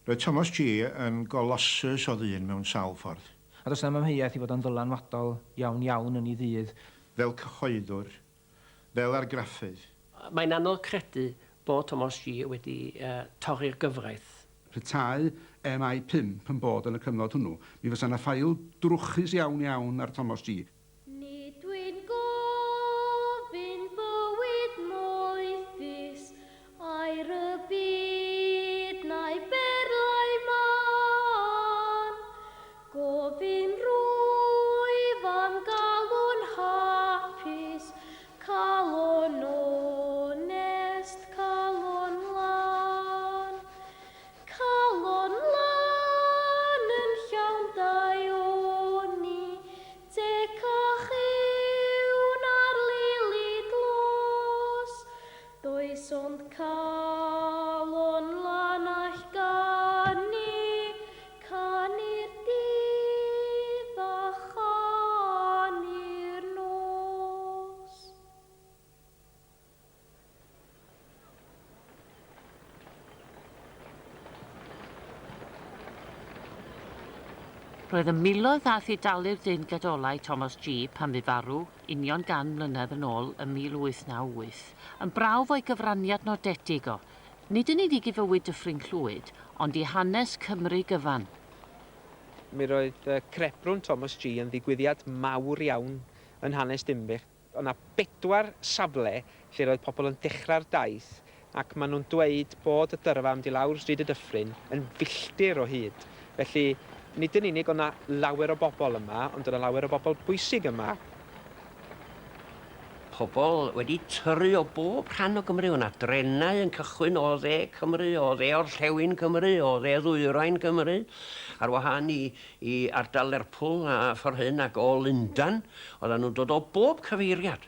Roedd Thomas G yn golossus o ddyn mewn sawl ffordd. A does yna amheuaeth i fod yn ddylanwadol iawn iawn yn ei ddydd. Fel cyhoeddwr, fel argraffydd. Mae'n anodd credu bod Thomas G wedi torri'r gyfraith. Rhytau MI5 yn bod yn y cyfnod hwnnw, mi fysa yna ffail drwchus iawn iawn ar Thomas G. Nid dwi'n gofyn bywyd moethus, a'r y byd na'i berlau man. Gofyn rwyf am galw'n hapus, calon onest, calon lan. Calon lan yn llawn daioni, te cachiwn ar lili dlos. Does ond calon lan all ganu, canu'r dydd a chanu'r nos. Roedd y miloedd ddaeth i dalu'r dyn gadolau Thomas G pan bu farw, union gan mlynedd yn ôl ym 1898, yn brawf o'i gyfraniad nodedig o, nid yn unig i fywyd Dyffryn Clwyd, ond i hanes Cymru gyfan. Mi roedd crebrwn Thomas G yn ddigwyddiad mawr iawn yn hanes Dinbych. O'na 4 safle lle roedd pobl yn dechrau'r daith ac maen nhw'n dweud bod y dyrfa am di lawr stryd y Dyffryn yn filltir o hyd. Felly, nid yn unig o'na lawer o bobl yma, ond o'na lawer o bobl bwysig yma. Pobl wedi tyrru o bob rhan o Gymru. O'na drenau yn cychwyn o dde Cymru, o dde Orllewin Cymru, o dde Ddwyrain Cymru, ar wahân i ardal Lerpwl a ffordd hyn ac o Lundan. Oedden nhw'n dod o bob cyfeiriad.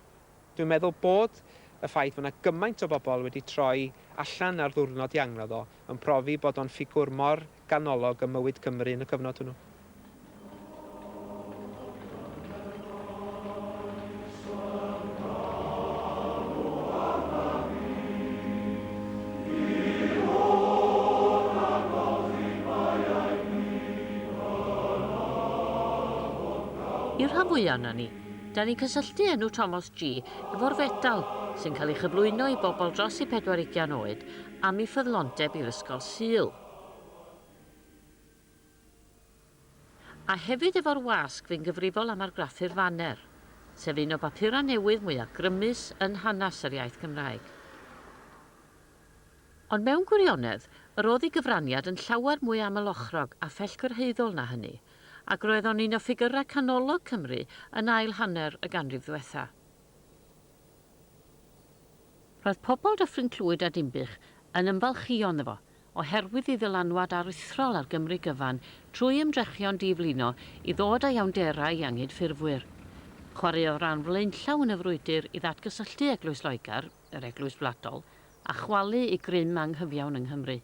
Dwi'n meddwl bod y ffaith bod yna gymaint o bobl wedi troi allan ar ddwrnod i angladd o yn profi bod o'n ffigwr mor ganolog ym mywyd Cymru yn y cyfnod hwnnw. I'r rhan fwyaf yna ni, da ni'n cysylltu enw Thomas G efo'r fedal sy'n cael ei chyflwyno i bobl dros i 40 oed am ei ffyddlondeb i'r ysgol Sul. A hefyd efo'r wasg fe'n gyfrifol am argraffu'r faner, sef un o bapura newydd mwyaf grymus yn hanes yr iaith Gymraeg. Ond mewn gwirionedd, yr oedd ei gyfraniad yn llawer mwy amlochrog a phellgyrhaeddol na hynny, ac roedd o'n un o ffigurau canolog Cymru yn ail hanner y ganrif ddiwetha. Roedd pobl Dyffryn Clwyd a Dinbych yn ymfalchuon efo, oherwydd ei ddylanwad aruthrol ar Gymru gyfan trwy ymdrechion diflino i ddod â iawnderau i angydffurfwyr. Chwaraeodd ran flaenllaw yn y frwydr i ddatgysylltu Eglwys Loegr, yr Eglwys Bladol, a chwalu i grym anghyfiawn yng Nghymru.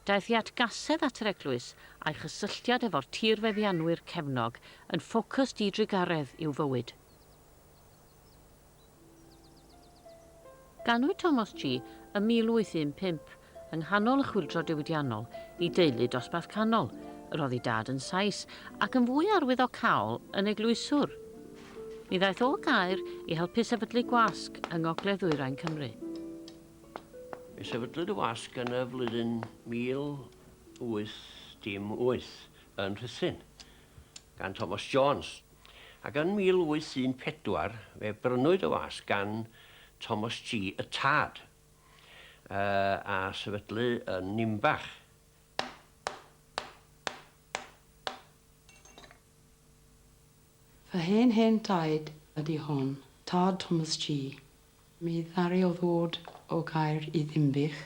Daeth i atgasedd at yr eglwys a'i chysylltiad efo'r tirfeddianwyr cefnog yn ffocws didrigaredd i'w fywyd. Ganwyd Thomas G ym 1815 yng nghanol y chwyldro diwydiannol i deulu dosbarth canol, roedd ei dad yn Sais ac yn fwy arwyddocaol yn eglwyswr. Mi ddaeth o Gaer i helpu sefydlu gwasg yng ngogledd ddwyrain Cymru. Mi sefydlwyd y wasg yn y flwyddyn 1808 yn Rhuthun, gan Thomas Jones. Ac yn 1814 fe brynwyd y wasg gan Thomas G y tad a sefydlu yn Nimbach. Fy hen taid ydy hon, tad Thomas G. Mi ddari o ddod o Gaer i Ddimbych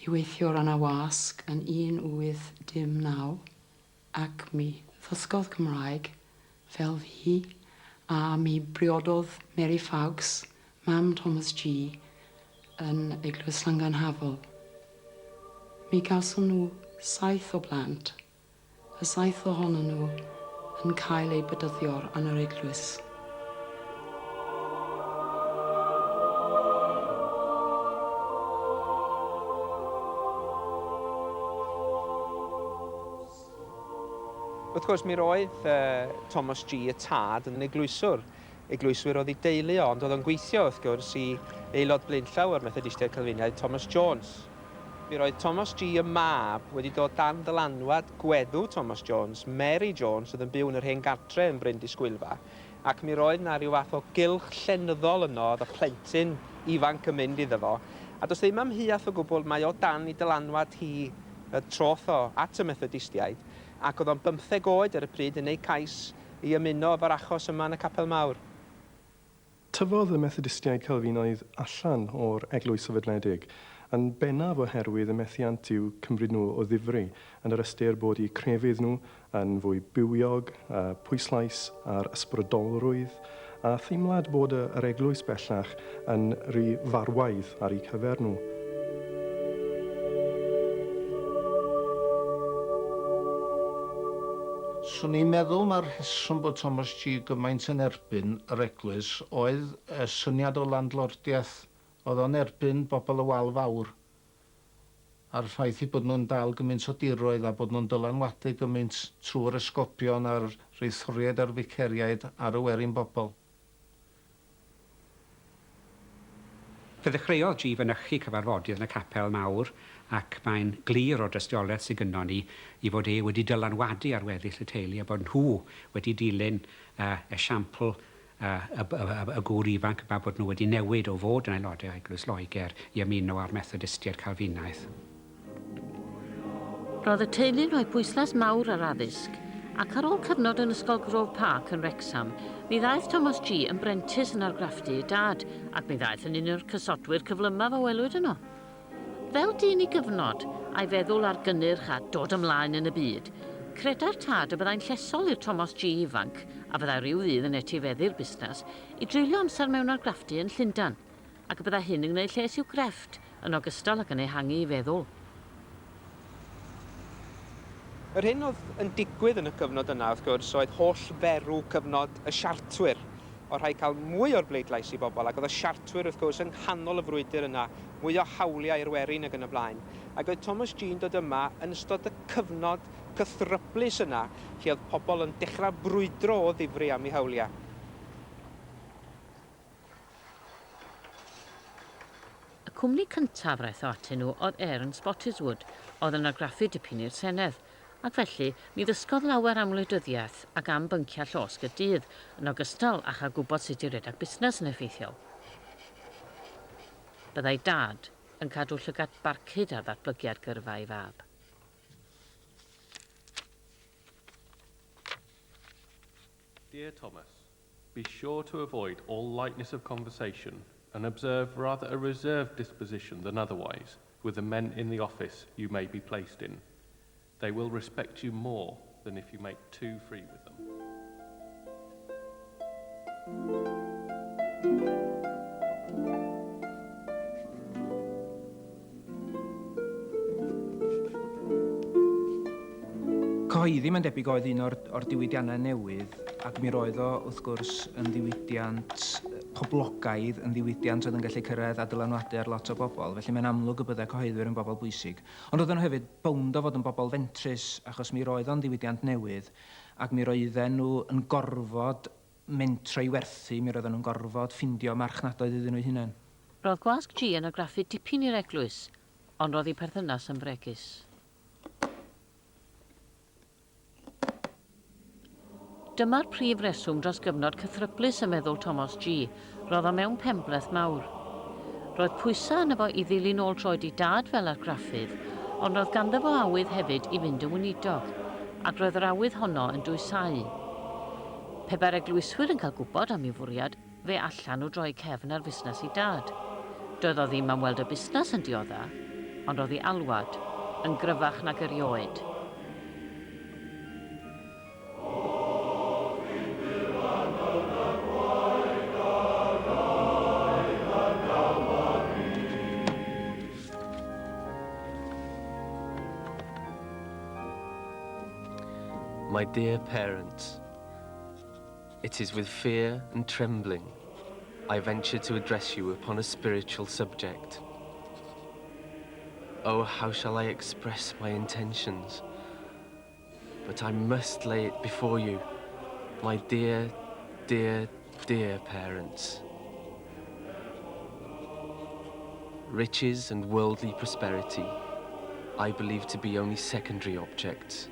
i weithio ran y wasg yn 1819 ac mi ddysgodd Cymraeg fel fi a mi briododd Mary Fawkes, mam Thomas G, yn Eglwys Llanganhafel. Mi gawson nhw 7 o blant, y 7 ohonyn nhw yn cael eu bedyddio yn yr eglwys. Wrth gwrs, mi roedd Thomas G y tad yn eglwyswr. Eglwyswyr oedd ei deulu o, ond oedd o'n gweithio wrth gwrs i aelod blaenllaw o'r Methodistiaid Calfiniaid, Thomas Jones. Mi roedd Thomas G y mab wedi dod dan dylanwad gweddw Thomas Jones, Mary Jones, oedd yn byw yn yr hen gartre yn Bryn Disgwylfa, ac mi roedd na ryw fath o gylch llenyddol yno, oedd y plentyn ifanc yn mynd iddo fo. A does ddim amheuaeth o gwbl mae o dan i dylanwad hi y troth o at y Methodistiaid, ac oedd o'n 15 oed ar y pryd yn neud cais i ymuno efo'r achos yma yn y Capel Mawr. Tyfodd y Methodistiaid Calfinaidd allan o'r eglwys sefydledig, yn bennaf oherwydd y methiant i'w cymryd nhw o ddifri, yn yr ystyr bod eu crefydd nhw yn fwy bywiog, pwyslais ar ysbrydolrwydd, a theimlad bod yr eglwys bellach yn rhy farwaidd ar eu cyfer nhw. Swn i'n meddwl mae'r rheswm bod Thomas G gymaint yn erbyn yr eglwys oedd y syniad o landlordiaeth. Oedd o'n erbyn bobl y wal fawr a'r ffaith i bod nhw'n dal gymaint o diroedd a bod nhw'n dylanwadu gymaint trwy'r esgobion a'r reithoriaid a'r viceriaid ar y werin bobl. Fe ddechreuodd G fynychu cyfarfodydd yn y Capel Mawr ac mae'n glir o dystiolaeth sydd gynno ni i fod wedi dylanwadu ar weddill y teulu a bod nhw wedi dilyn esiampl y gŵr ifanc a bod nhw wedi newid o fod yn aelodau Eglwys Loegr i ymuno â'r Methodistiaid Calfinaidd. Roedd y teulu'n rhoi pwyslais mawr ar addysg, ac ar ôl cyfnod yn Ysgol Grove Park yn Wrexham, mi ddaeth Thomas G yn brentis yn argraffu ei dad, ac mi ddaeth yn un o'r cysodwyr cyflymaf o welwyd yno. Fel dyn i gyfnod a'i feddwl ar gynnyrch a dod ymlaen yn y byd, creda'r tad y byddai'n llesol i'r Thomas G ifanc, a byddai rhyw ddydd yn etifeddu'r busnes, i dreulio amser mewn argraffu yn Llundain, ac y byddai hyn yn gwneud lles i'w grefft, yn ogystal ac yn ehangu i feddwl. Yr hyn oedd yn digwydd yn y cyfnod yna, wrth gwrs, oedd holl ferw cyfnod y siartwyr. O rhai cael mwy o'r bleidlais i bobl, ac oedd y siartwyr, wrth gwrs, yng nghanol y frwydr yna, mwy o hawliau i'r werin ac yn y blaen. Ac oedd Thomas G'n dod yma yn ystod y cyfnod cythryblus yna, lle oedd pobl yn dechrau brwydro o ddifri am eu hawliau. Y cwmni cyntaf raeth o atyn nhw oedd Aaron Spottiswoode, oedd yn argraffu dipyn i'r Senedd, ac felly mi ddysgodd lawer am wleidyddiaeth ac am bynciau llosg y dydd, yn ogystal â chael gwybod sut i redag busnes yn effeithiol. Byddai dad yn cadw llygad barcud ar ddatblygiad gyrfa ei fab. Dear Thomas, be sure to avoid all lightness of conversation and observe rather a reserved disposition than otherwise with the men in the office you may be placed in. They will respect you more than if you make too free with them. Cyhoeddi mae'n debyg oedd un o'r diwydiannau newydd, ac mi roedd o, wrth gwrs, yn ddiwydiant poblogaidd, yn ddiwydiant oedd yn gallu cyrraedd a dylanwadu ar lot o bobl, felly mae'n amlwg y byddai cyhoeddwyr yn bobl bwysig. Ond oedd yn hefyd bownd o fod yn bobl fentrus, achos mi roedd o'n ddiwydiant newydd, ac mi roedden nhw yn gorfod mentra i werthu, mi roedden nhw'n gorfod ffindio marchnadoedd iddyn nhw hunain. Roedd Gwasg G yn argraffu dipyn i'r eglwys, ond roedd ei perthynas yn bregus. Dyma'r prif reswm dros gyfnod cythryblus y meddwl Thomas G. Roedd o mewn penbleth mawr. Roedd pwysau yna fo i ddilyn ôl troed i dad fel argraffydd, ond roedd ganddo fo awydd hefyd i fynd yn weinidog, ac roedd yr awydd honno yn dwysau. Pe ba'r eglwyswyr yn cael gwybod am ei fwriad, fe allan o droi cefn ar fusnes i dad. Doedd o ddim am weld y busnes yn diodda, ond roedd ei alwad yn gryfach nag erioed. My dear parents, it is with fear and trembling I venture to address you upon a spiritual subject. Oh, how shall I express my intentions? but I must lay it before you, my dear, dear, dear parents. Riches and worldly prosperity I believe to be only secondary objects.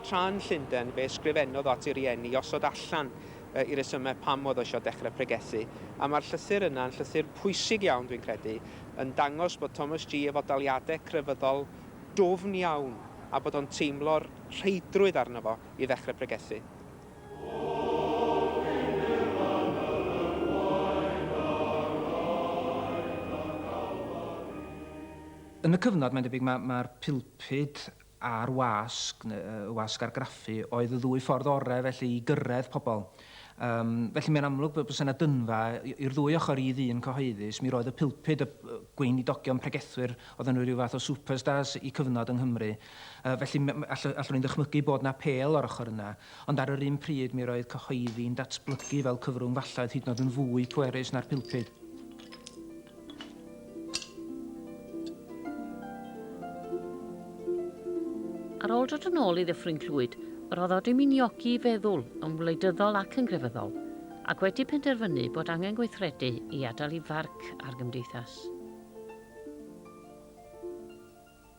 Tra'n Llundain, fe ysgrifennodd at ei rieni osod allan i resymau pam oedd o eisiau dechrau pregethu. A mae'r llythyr yna yn llythyr pwysig iawn, dwi'n credu, yn dangos bod Thomas G efo daliadau crefyddol dwfn iawn a bod o'n teimlo'r rheidrwydd arno fo i ddechrau pregethu. Yn y cyfnod, mae'n debyg, mae'r pilpid a'r wasg, y wasg a'r graffu, oedd y ddwy ffordd orau felly i gyrraedd pobl. Felly mae'n amlwg bod yna dynfa i'r ddwy ochr i ddyn cyhoeddus. Mi roedd y pilpid, y gweinidogion pregethwyr, oedd nhw rhyw fath o superstars i cyfnod yng Nghymru. Felly allwn ni'n ddychmygu bod yna pel o'r ochr yna. Ond ar yr un pryd mi roedd cyhoeddi'n datblygu fel cyfrwng fallaeth hyd yn oed yn fwy pwerus na'r pilpid. Ar ôl dod yn ôl i Ddyffryn Clwyd, roedd o dim uniogi i feddwl yn wleidyddol ac yn grefyddol, ac wedi penderfynu bod angen gweithredu i adael i farc ar gymdeithas.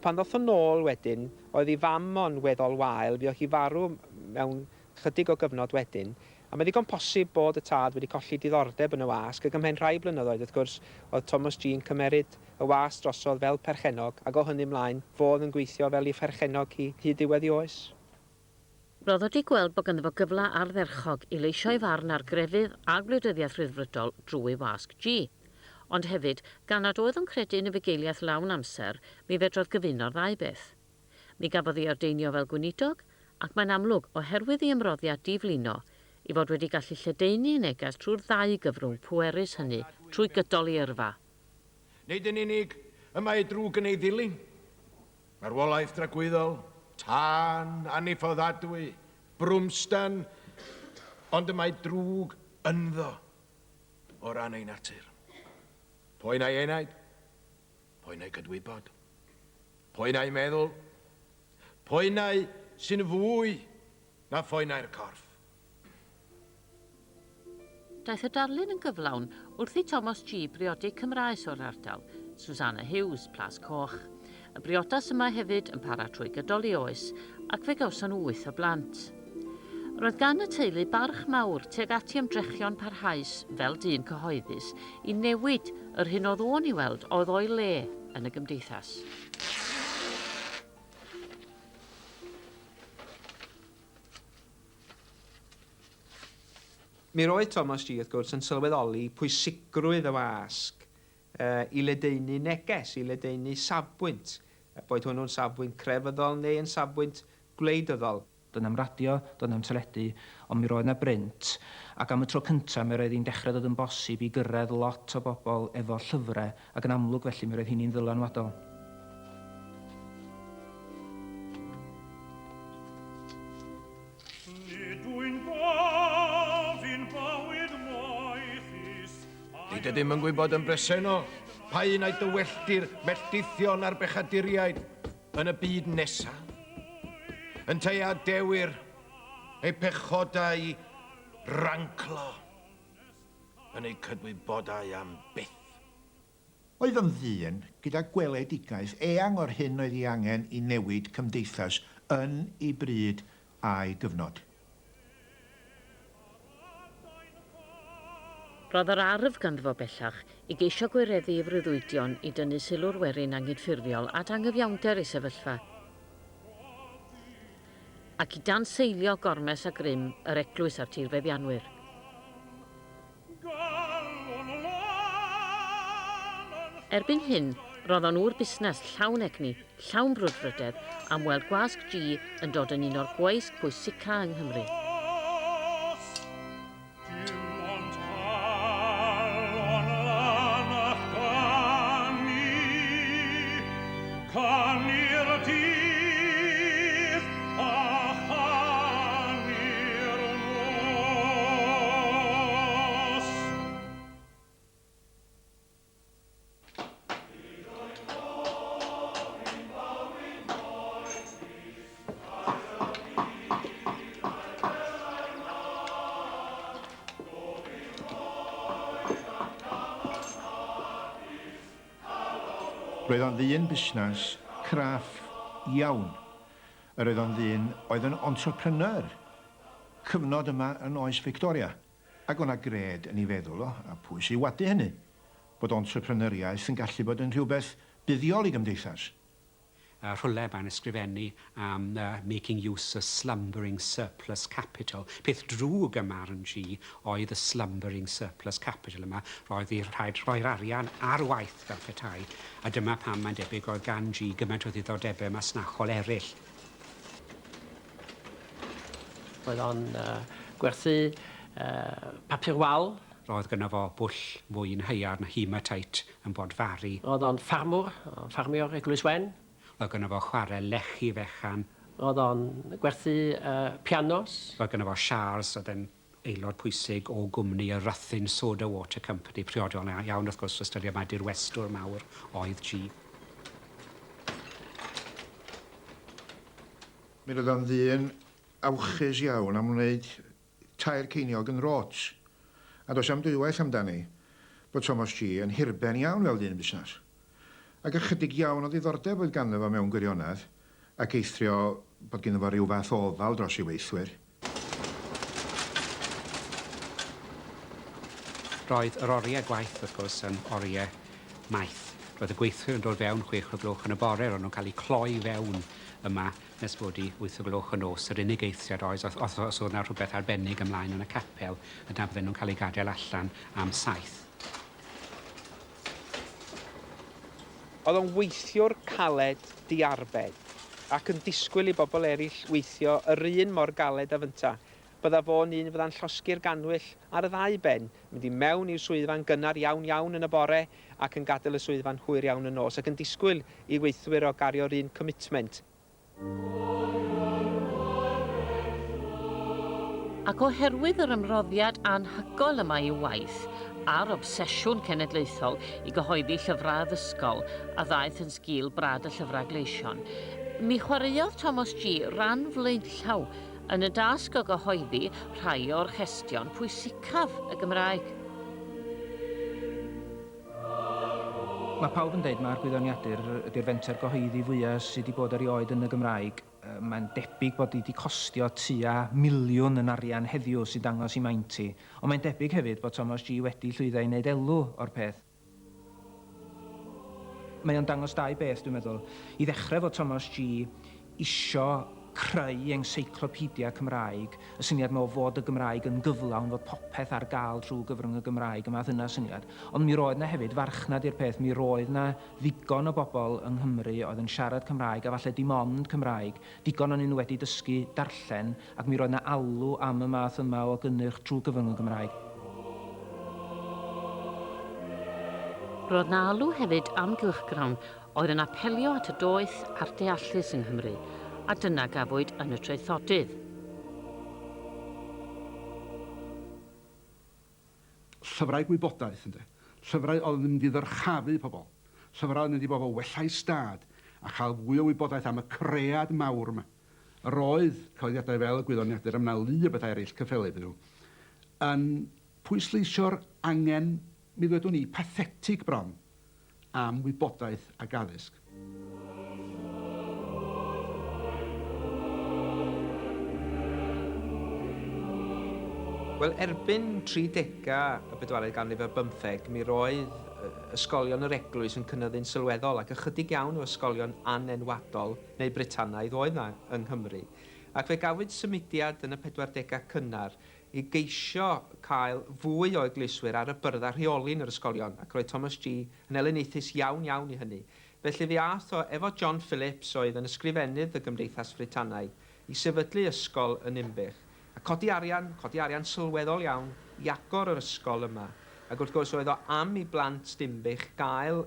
Pan ddoth yn ôl wedyn, oedd ei fam o'n weddol wael, fuodd hi farw mewn chydig o gyfnod wedyn, a mae ddigon posib bod y tad wedi colli diddordeb yn y wasg, ac ymhen rhai blynyddoedd, wrth gwrs, oedd Thomas G yn cymeryd y wasg drosodd fel perchenog, ac o hynny ymlaen, fodd yn gweithio fel ei pherchenog hi hyd diwedd ei oes. Roedd wedi gweld bod ganddo fo gyfle ardderchog i leisio ei farn ar grefydd a gwleidyddiaeth ryddfrydol drwy wasg G. Ond hefyd, gan nad oedd yn credu yn y fugeiliaeth lawn amser, mi fedrodd gyfuno'r ddau beth. Mi gafodd ei ordeinio fel gweinidog, ac mae'n amlwg oherwydd ei ymroddiad diflino, i fod wedi gallu lledaenu neges trwy'r ddau gyfrwng pwerus hynny trwy gydol ei yrfa. Nid yn unig y mae drwg yn ei ddilyn. Mae'r wolaeth dragwyddol, tân, aniffoddadwy, brwmstan, ond y mae drwg ynddo o ran ei natur. Pwy na'i enaid, pwy na'i gydwybod, pwy na'i meddwl, pwy na'i sy'n fwy na pwy na'i'r corff. Daeth y darlun yn gyflawn wrth i Thomas G briodi Cymraes o'r ardal, Susanna Hughes, Plas Coch. Y briodas yma hefyd yn para trwy gydol ei oes ac fe gawson nhw 8 o blant. Roedd gan y teulu barch mawr tuag ati ymdrechion parhaus fel dyn cyhoeddus i newid yr hyn oedd o'n i weld oedd o'i le yn y gymdeithas. Mi roedd Thomas G, wrth gwrs, yn sylweddoli pwysigrwydd y wasg i ledaenu neges, i ledaenu safbwynt, boed hwnnw'n safbwynt crefyddol neu yn safbwynt gwleidyddol. Doedd na'm radio, doedd na'm teledu, ond mi roedd yna brint, ac am y tro cyntaf mi roedd hi'n dechrau dod yn bosib i gyrraedd lot o bobl efo llyfrau, ac yn amlwg felly mi roedd hi'n ddylanwadol. Nid ydym yn gwybod yn bresennol pa un a'i dywelltir melltithion a'r bechaduriaid yn y byd nesaf. Yn teia dewir eu pechodau ranclo yn eu cydwybodau am byth. Oedd yn ddyn gyda gweledigaeth eang o'r hyn oedd ei angen i newid cymdeithas yn ei bryd a'i gyfnod. Roedd yr arf ganddo fo bellach i geisio gwireddu ei freuddwydion i dynnu sylw'r werin angydffurfiol a dangyfiawnder ei sefyllfa. Ac i danseilio gormes a grym yr eglwys a'r tirfeddianwyr. Erbyn hyn, roedd o'n ŵr busnes llawn egni, llawn brwdfrydedd, am weld gwasg G yn dod yn un o'r gweisg pwysica yng Nghymru. Roedd o'n ddyn busnes craff iawn. Yr oedd o'n ddyn oedd yn entrepreneur. Cyfnod yma yn oes Victoria. Ac o'na gred yn ei feddwl o, a pwy sy'n wadu hynny, bod entrepreneuriaeth yn gallu bod yn rhywbeth buddiol i gymdeithas. Rhwle mae'n ysgrifennu am making use of slumbering surplus capital. Peth drwg yma yn G oedd y slumbering surplus capital yma. Roedd i'r rhaid rhoi'r arian ar waith fel petai. A dyma pam mae'n debyg oedd gan G gymaint o ddiddordebau masnachol eraill. Roedd o'n gwerthu papur wal. Roedd gyda fo bwll mwyn heiar na hematite yn bodfari. Roedd o'n ffarmwr Eglwys Wen. Roedd gyda fo chwarae lechi fechan. Roedd o'n gwerthu pianos. Roedd gyda fo Charles, oedd yn aelod pwysig o gwmni y Ruthin Soda Water Company, priodol iawn wrth gwrs ystyried mae dirwestwr mawr oedd G. Mi roedd o'n ddyn awchus iawn am wneud tair ceiniog yn rots. A does am dwywaith amdani bod Thomas G yn hirben iawn fel dyn busnes. Ac ychydig iawn o ddiddordeb oedd ganddo fo mewn gwirionedd ac eithrio bod ganddo fo ryw fath ofal dros ei weithwyr. Roedd yr oriau gwaith wrth gwrs yn oriau maith. Roedd y gweithwyr yn dod fewn 6 o gloch yn y bore, roedd nhw'n cael eu cloi fewn yma nes bod i 8 o gloch yn nos. Yr unig eithriad oedd os oedd yna rhywbeth arbennig ymlaen yn y capel, yna bydden nhw'n cael eu gadael allan am 7. Oedd o'n weithiwr caled diarbed ac yn disgwyl i bobl eraill weithio yr un mor galed a fynta. Bydda fo'n un fydda'n llosgi'r ganwyll ar y ddau ben, mynd i mewn i'r swyddfa'n gynnar iawn yn y bore ac yn gadael y swyddfa'n hwyr iawn yn nos ac yn disgwyl i weithwyr o gario'r un commitment. Ac oherwydd yr ymroddiad anhygol yma i'w waith a'r obsesiwn cenedlaethol i gyhoeddi llyfrau addysgol a ddaeth yn sgil brad y llyfrau gleision, mi chwaraeodd Thomas G ran flaenllaw yn y dasg o gyhoeddi rhai o'r chestion pwysicaf y Gymraeg. Mae pawb yn dweud mae'r gwyddoniadur ydy'r fenter gyhoeddi fwyaf sydd wedi bod erioed yn y Gymraeg. Mae'n debyg bod wedi costio tua miliwn yn arian heddiw sy'n dangos i maint i. Ond mae'n debyg hefyd bod Thomas G wedi llwyddo i wneud elw o'r peth. Mae o'n dangos dau beth, dwi'n meddwl. I ddechrau fod Thomas G isio creu encyclopedia Cymraeg, y syniad mewn fod y Gymraeg yn gyflawn, fod popeth ar gael trwy gyfrwng y Gymraeg, yma ddyna syniad. Ond mi roedd na hefyd farchnad i'r peth, mi roedd na ddigon o bobl yng Nghymru oedd yn siarad Cymraeg, a falle dim ond Cymraeg, digon o'n nhw wedi dysgu darllen, ac mi roedd na alw am y math yma o gynnyrch trwy gyfrwng y Gymraeg. Roedd na alw hefyd am gylchgrawn oedd yn apelio at y doeth a'r deallus yng Nghymru, a dyna gafwyd yn y traethodydd. Llyfrau gwybodaeth, ynddo. Llyfrau oedd yn mynd i ddyrchafu pobl. Llyfrau oedd yn mynd i bobl wellau stad a chael fwy o wybodaeth am y cread mawr yma. Yr oedd cyhoeddiadau fel y gwyddoniadur am na lu o bethau eraill cyffelyb nhw yn pwysleisio'r angen, mi ddwedwn ni, pathetig bron am wybodaeth ag addysg. Wel, erbyn 30au y 14eg ganrif ar 15, mi roedd ysgolion yr eglwys yn cynyddu'n sylweddol ac ychydig iawn o ysgolion anenwadol neu Britanaidd oedd yna yng Nghymru. Ac fe gafwyd symudiad yn y 40au cynnar i geisio cael fwy o egliswyr ar y byrddau rheoli yn yr ysgolion, ac roedd Thomas G yn elyneithus iawn i hynny. Felly fe ath o efo John Phillips oedd yn ysgrifennydd y Gymdeithas Britanaidd i sefydlu ysgol yn Ninbych. A codi arian sylweddol iawn i agor yr ysgol yma. Ac wrth gwrs oedd o am i blant Dinbych gael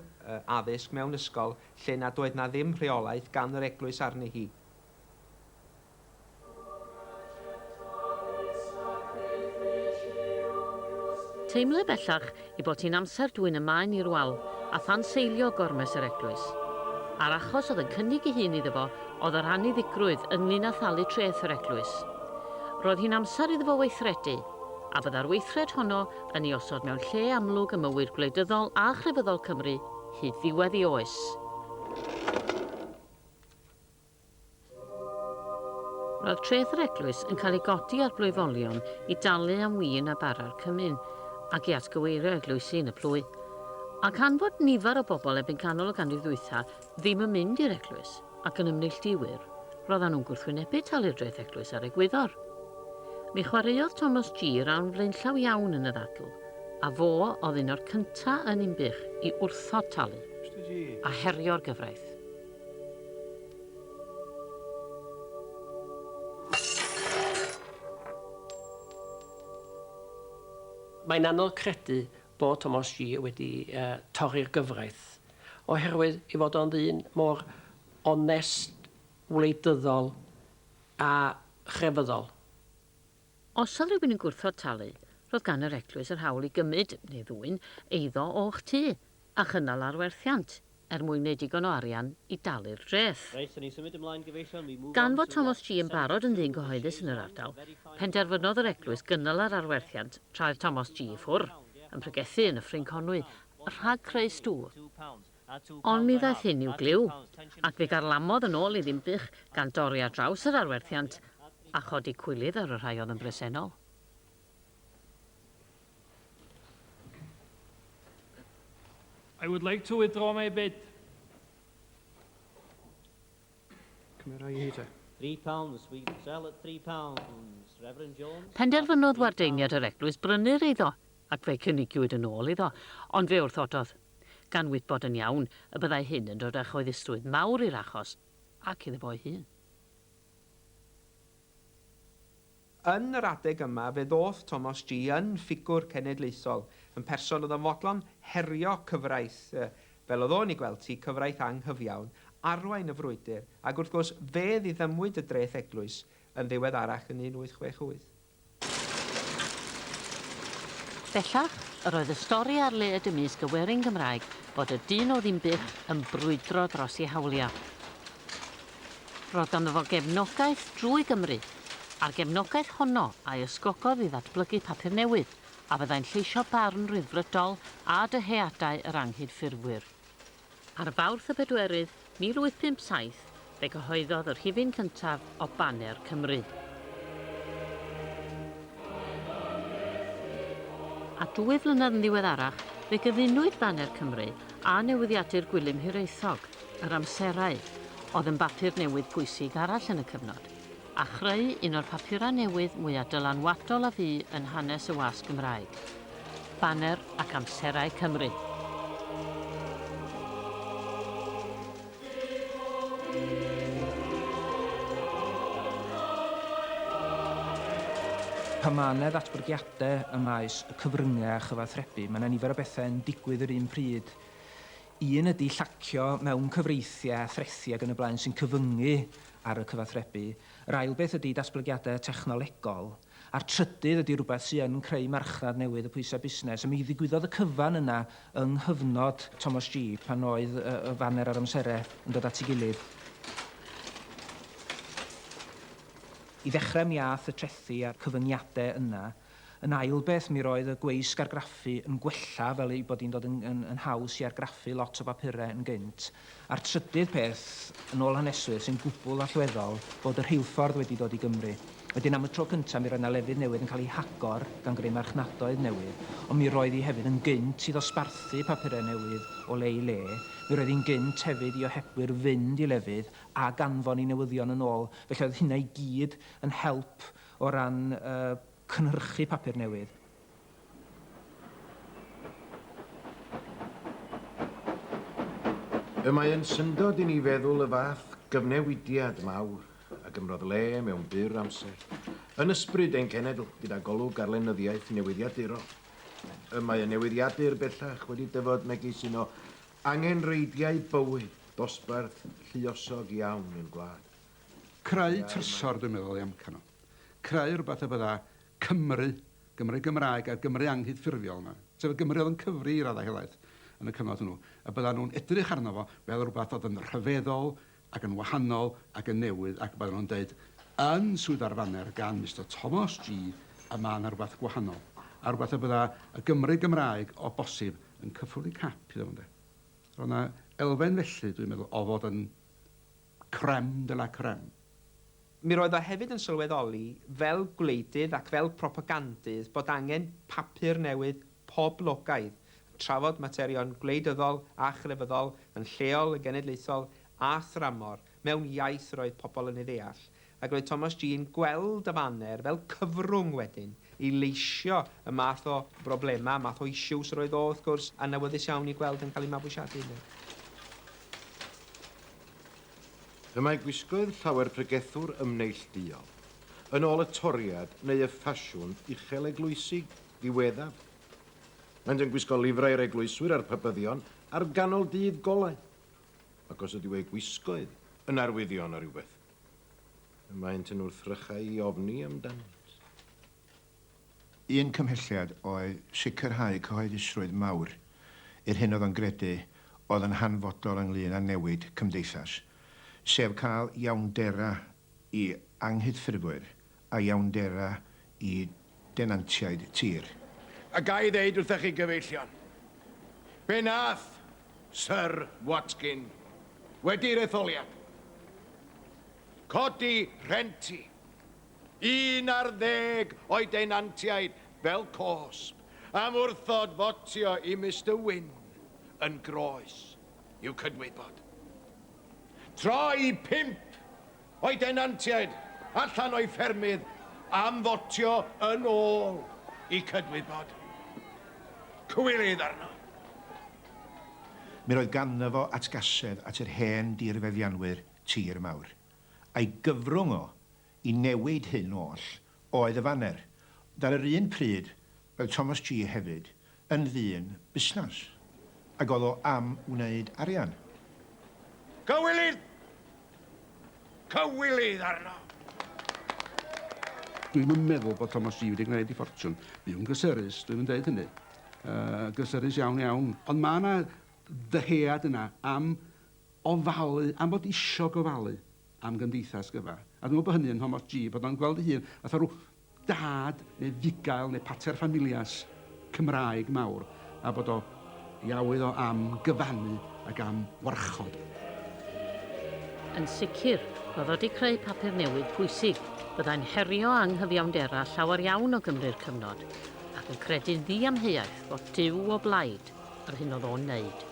addysg mewn ysgol lle nad oedd na ddim rheolaeth gan yr eglwys arni hi. Teimle bellach i bod hi'n amser dwi'n ymlaen i'r wal a thanseilio gormes yr eglwys. A'r achos oedd yn cynnig ei hun iddo fo oedd yr aniddigrwydd ynglyn â thalu treth yr eglwys. Roedd hi'n amser iddo fo weithredu, a bydda'r weithred honno yn ei osod mewn lle amlwg y mywyd gwleidyddol a chrefyddol Cymru hyd ddiwedd ei oes. Roedd treth yr eglwys yn cael ei godi ar blwyfolion i dalu am win a bara'r cymyn ac i atgyweirio eglwysi yn y plwy. Ac gan fod nifer o bobl ebyn canol y ganrif ddwytha ddim yn mynd i'r eglwys ac yn ymneilltuwyr, roedden nhw'n gwrthwynebu talu'r dreth eglwys ar egwyddor. Mi chwaraeodd Thomas G rawn flaenllaw iawn yn y ddadl, a fo oedd un o'r cyntaf yn Inbych i wrthod talu a herio'r gyfraith. Mae'n anodd credu bod Thomas G wedi torri'r gyfraith, oherwydd i fod o'n ddyn mor onest, wleidyddol a chrefyddol. Os oedd rhywun yn gwrthod talu, roedd gan yr eglwys yr hawl i gymryd, neu ddwyn, eiddo o'ch tŷ a chynnal ar werthiant, mwyn wneud digon o arian i dalu'r dreth. Gan fod Thomas G yn barod yn ddyn gyhoeddus yn yr ardal, penderfynodd yr eglwys gynnal ar arwerthiant traedd Thomas G ffwr, yn pregethu yn y ffrin Conwy, rhag creu stŵr. Ond mi ddaeth hyn i'w gliw, ac fe garlamodd yn ôl i Ddimbych gan dorri ar draws yr arwerthiant a chodi cwylydd ar y rhai oedd yn bresennol. I would like to withdraw my bid. Cymera i te. £3, we sell at £3. Reverend Jones. Penderfynodd wardeiniad yr eglwys brynu'r eiddo, ac fe cynigiwyd yn ôl iddo, ond fe wrthododd. Gan wybod yn iawn, y byddai hyn yn dod â choeddistrwydd mawr i'r achos, ac iddo fo'i hun. Yn yr adeg yma, fe ddoth Thomas G yn ffigwr cenedlaethol, yn person oedd yn fodlon herio cyfraith, fel oedd o'n ei gweld ti, cyfraith anghyfiawn, arwain y frwydr, ac wrth gwrs fe ddidymwyd y dreth eglwys yn ddiweddarach yn 1868. Bellach, yr oedd y stori ar le y dymysg y werin Gymraeg bod y dyn o Ddimbych yn brwydro dros ei hawliau. Roedd ganddo fo gefnogaeth drwy Gymru, a'r gefnogaeth honno a'i ysgogodd i ddatblygu papur newydd, a byddai'n lleisio barn ryddfrydol a dyheadau yr anghydffurfwyr. Ar Fawrth y Bedwerydd, 1857, fe gyhoeddodd yr rhifin cyntaf o Baner Cymru. A 2 flynedd yn ddiweddarach, fe gyfunwyd Baner Cymru a newyddiadur Gwilym Hiraethog, yr amserau, oedd yn bapur newydd pwysig arall yn y cyfnod, a chreu un o'r papurau newydd mwyaf dylanwadol a fu yn hanes y wasg Gymraeg. Baner ac amserau Cymru. Pan mae yna ddatblygiadau y maes y cyfryngau a chyfathrebu, mae yna nifer o bethau yn digwydd yr un pryd. Un ydy llacio mewn cyfreithiau, threthiau ac yn y blaen sy'n cyfyngu ar y cyfathrebu. Yr ail beth ydy datblygiadau technolegol. A'r trydydd ydy rhywbeth sy'n creu marchnad newydd y pwysau busnes. A mi ddigwyddodd y cyfan yna yng nghyfnod Thomas G pan oedd y faner ar amserau yn dod at ei gilydd. I ddechrau mi ath y trethu a'r cyfyngiadau yna. Yn ail beth mi roedd y gweisg argraffu yn gwella fel ei bod hi'n dod yn haws i argraffu lot o bapurau yn gynt. A'r trydydd peth yn ôl haneswyr sy'n gwbl allweddol bod y rhywffordd wedi dod i Gymru. Wedyn am y tro cyntaf mi roedd yna lefydd newydd yn cael ei hagor gan greu marchnadoedd newydd, ond mi roedd hi hefyd yn gynt i ddosbarthu papurau newydd o le i le. Mi roedd hi'n gynt hefyd i ohebwyr fynd i lefydd a ganfon i newyddion yn ôl. Felly oedd hynna i gyd yn help o ran cynhyrchu papur newydd. Mae yn syndod i ni feddwl y fath gyfnewidiad mawr a gymrodd le mewn byr amser. Yn ysbryd ein cenedl gyda golwg ar lenyddiaeth newyddiadurol. Mae y newyddiadur bellach wedi dyfod megis un o angenreidiau bywyd, dosbarth lluosog iawn i'n gwlad. Creu trysor, dwi'n meddwl, i amcan o. Creu rhywbeth y bydda Cymru, Gymru Gymraeg a Gymru anghyffurfiol yma. Sef y Gymru oedd yn cyfri i raddau helaeth yn y cyfnod hwnnw. A bydda nhw'n edrych arno fo fel rhywbeth oedd yn rhyfeddol ac yn wahanol ac yn newydd, ac bydda nhw'n deud yn Swydd ar Faner gan Mr Thomas G a mae yna rhywbeth gwahanol. A rhywbeth y bydda y Gymru Gymraeg o bosib yn cyffwrdd i cap, iddo fo. Roedd yna elfen felly, dwi'n meddwl, o fod yn crem de la crem. Mi roedd o hefyd yn sylweddoli fel gwleidydd ac fel propagandydd bod angen papur newydd poblogaidd, trafod materion gwleidyddol a chrefyddol yn lleol, y genedlaethol a thramor mewn iaith roedd pobl yn ei ddeall. Ac roedd Thomas G yn gweld y faner fel cyfrwng wedyn i leisio y math o broblemau, math o issues roedd o, wrth gwrs, a newyddus iawn i gweld yn cael ei mabwysiadu. Y mae gwisgoedd llawer pregethwr ymneilltuol yn ôl y toriad neu y ffasiwn uchel eglwysig ddiweddaf. Maent yn gwisgo lifrau'r eglwyswyr a'r pabyddion ar ganol dydd golau. Ac os ydyw ei gwisgoedd yn arwyddion o rhywbeth, maent yn wrthrychau i ofni amdanynt. Un cymhelliad oedd sicrhau cyhoeddusrwydd mawr i'r hyn oedd o'n gredu oedd yn hanfodol ynglyn â newid cymdeithas, sef cael iawndera i anghyffurfwyr a iawndera i denantiaid tir. A ga i ddeud wrthych chi gyfeillion, be nath Sir Watkin wedi'r etholiad? Codi renti 11 o'i denantiaid fel cosb am wrthod fotio i Mr Wyn yn groes i'w cydwybod. Troi 5 o'i denantiaid allan o'i ffermydd am fotio yn ôl i cydwybod. Cywilydd arno. Mi roedd ganddo fo atgasedd at yr hen dirfeddianwyr tir mawr, a'i gyfrwng o i newid hyn oll oedd y faner. Dar yr un pryd, roedd Thomas G hefyd yn ddyn busnes, ac oedd o am wneud arian. Cywilydd! Cywilydd arno! Dwi'n meddwl bod Thomas G wedi gwneud ei ffortiwn. By'n gysurus, dwi'n dweud hynny. Gysurus iawn iawn. Ond mae yna ddyhead yna am ofalu, am bod isio gofalu am gymdeithas gyfa. A dwi'n meddwl bod hynny yn Thomas G, bod o'n gweld ei hun fatha rhyw dad neu fugail neu pater familias Cymraeg mawr, a bod o iawydd o am gyfannu ac am warchod. Yn sicr, roedd o wedi creu papur newydd pwysig byddai'n herio anghyfiawndera llawer iawn o Gymru'r cyfnod ac yn credu'n ddiamheuaeth bod Duw o blaid ar hyn oedd o'n wneud.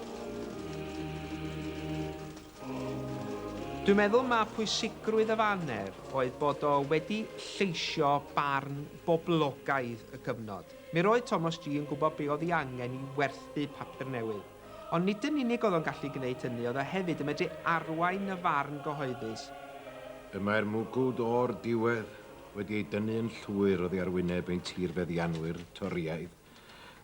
Dwi'n meddwl mae pwysigrwydd y faner oedd bod o wedi lleisio barn boblogaidd y cyfnod. Mi roedd Thomas G yn gwybod be oedd ei angen i werthu papur newydd. Ond nid yn unig oedd o'n gallu gwneud hynny, oedd o hefyd yn medru arwain y farn gyhoeddus. Y mae'r mwgwd o'r diwedd wedi ei dynnu yn llwyr oddi ar wyneb ein tirfeddianwyr toriaidd,